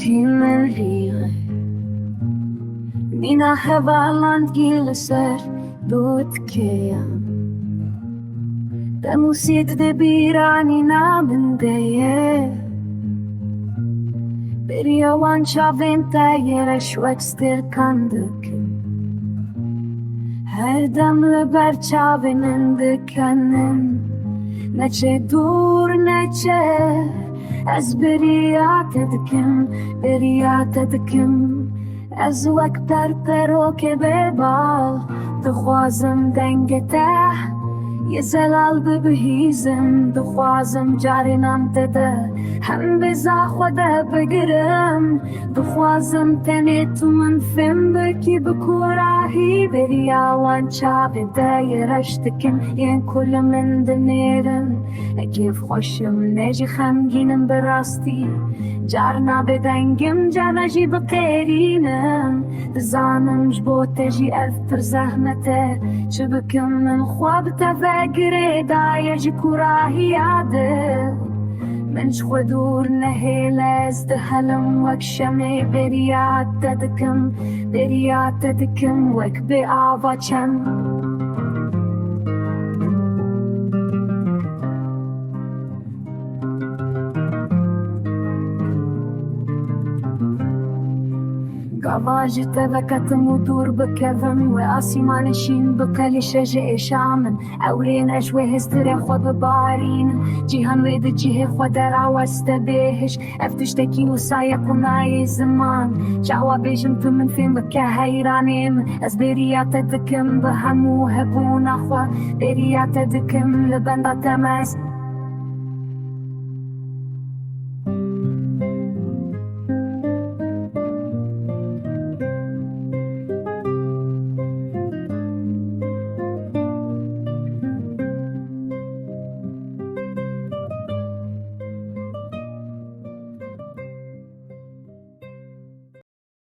Timmerlivet Mina hevaland gilser dutkeyan Da musik de birani namen deye Beria wancha venta yere şvekstir kandık Her damla berçavinin dükkanın Neçe dur neçe Ez beriyat edkim Ez wek perpero ke bebal Dixwazim dengete Yezelal bibihizim Dixwazim carinan dede Hem biza xwede bigrim Dixwazim tenê tu min fêm bikî bi kurahî Beriya wan çavê de yereş dikin Yên kul min dinêrin Ekêv xweşim nê jî xemgînim bi rastî Carna bedengim cana jî biqêrînim Dizanim ji bo te jî ev pir zehmet e Çi bikim min xwe bi te vegirê daye ji kurahîya dil من شخو دور نهيلز دهلم وك شمي بريات دكم وك بآوا چم قواجي تذكتم ودور بكذم وآسيمان شين بقلي شجع شامن أورين أشوي هستري خود بارين جيهان ويد جيه خود راوست بيهش افتشتكي وسايقناي زمان جاوا بيجم تمن فين بكا هيرانيم از بريات دكم بهمو هبون أخوا بريات دكم لبندا تماس